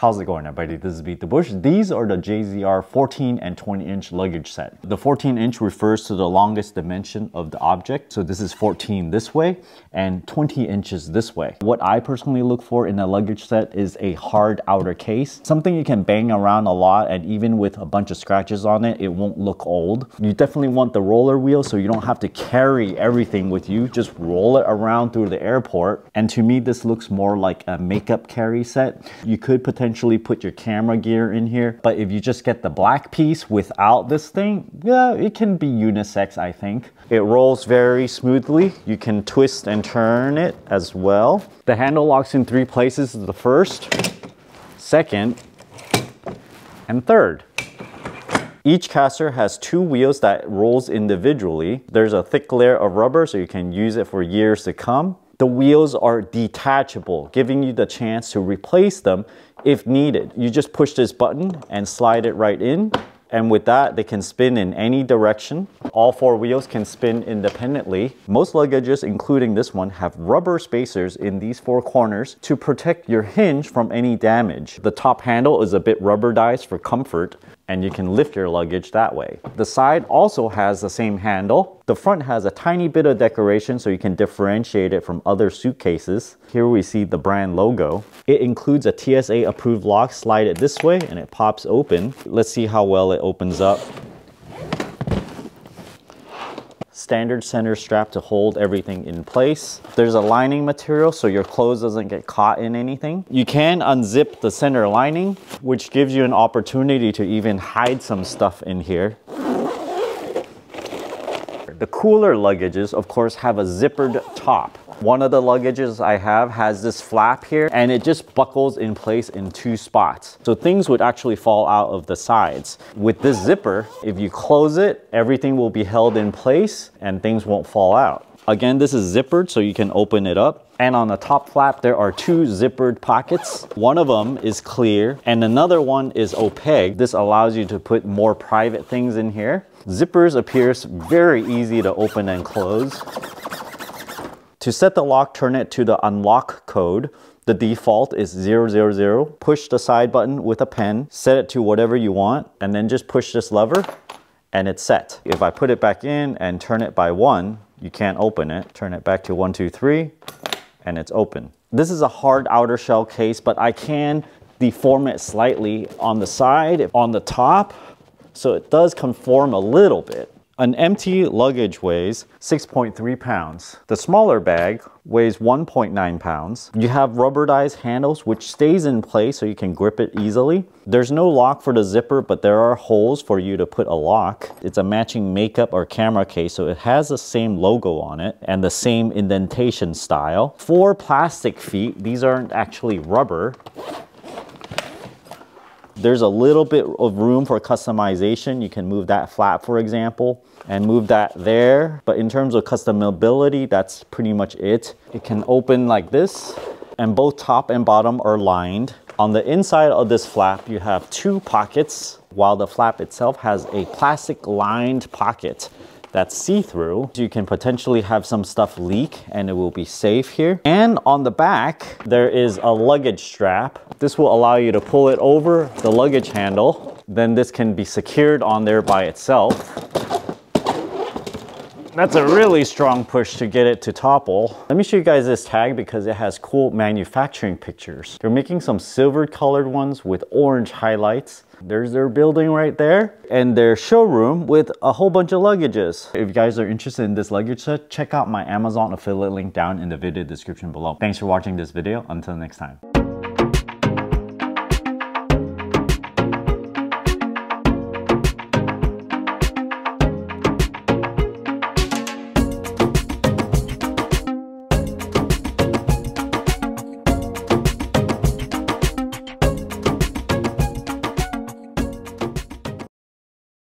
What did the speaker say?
How's it going, everybody? This is Beat the Bush. These are the JZR 14 and 20 inch luggage set. The 14 inch refers to the longest dimension of the object. So this is 14 this way and 20 inches this way. What I personally look for in a luggage set is a hard outer case. Something you can bang around a lot, and even with a bunch of scratches on it, it won't look old. You definitely want the roller wheel so you don't have to carry everything with you. Just roll it around through the airport. And to me, this looks more like a makeup carry set. You could potentially put your camera gear in here, but if you just get the black piece without this thing, yeah, it can be unisex, I think. It rolls very smoothly. You can twist and turn it as well. The handle locks in 3 places: the first, second, and third. Each caster has 2 wheels that rolls individually. There's a thick layer of rubber so you can use it for years to come. The wheels are detachable, giving you the chance to replace them if needed. You just push this button and slide it right in. And with that, they can spin in any direction. All 4 wheels can spin independently. Most luggages, including this one, have rubber spacers in these 4 corners to protect your hinge from any damage. The top handle is a bit rubberized for comfort, and you can lift your luggage that way. The side also has the same handle. The front has a tiny bit of decoration so you can differentiate it from other suitcases. Here we see the brand logo. It includes a TSA approved lock. Slide it this way and it pops open. Let's see how well it opens up. Standard center strap to hold everything in place. There's a lining material so your clothes doesn't get caught in anything. You can unzip the center lining, which gives you an opportunity to even hide some stuff in here. The cooler luggages, of course, have a zippered top. One of the luggages I have has this flap here, and it just buckles in place in 2 spots. So things would actually fall out of the sides. With this zipper, if you close it, everything will be held in place and things won't fall out. Again, this is zippered, so you can open it up. And on the top flap, there are 2 zippered pockets. One of them is clear and another one is opaque. This allows you to put more private things in here. Zippers appears very easy to open and close. To set the lock, turn it to the unlock code. The default is 000. Push the side button with a pen, set it to whatever you want, and then just push this lever and it's set. If I put it back in and turn it by 1, you can't open it. Turn it back to 1, 2, 3, and it's open. This is a hard outer shell case, but I can deform it slightly on the side, on the top, so it does conform a little bit. An empty luggage weighs 6.3 pounds. The smaller bag weighs 1.9 pounds. You have rubberized handles which stays in place so you can grip it easily. There's no lock for the zipper, but there are holes for you to put a lock. It's a matching makeup or camera case, so it has the same logo on it and the same indentation style. 4 plastic feet. These aren't actually rubber. There's a little bit of room for customization. You can move that flap, for example, and move that there. But in terms of customability, that's pretty much it. It can open like this, and both top and bottom are lined. On the inside of this flap, you have 2 pockets, while the flap itself has a plastic lined pocket that's see-through. You can potentially have some stuff leak and it will be safe here. And on the back, there is a luggage strap. This will allow you to pull it over the luggage handle. Then this can be secured on there by itself. That's a really strong push to get it to topple. Let me show you guys this tag because it has cool manufacturing pictures. They're making some silver colored ones with orange highlights. There's their building right there and their showroom with a whole bunch of luggages. If you guys are interested in this luggage set, check out my Amazon affiliate link down in the video description below. Thanks for watching this video. Until next time.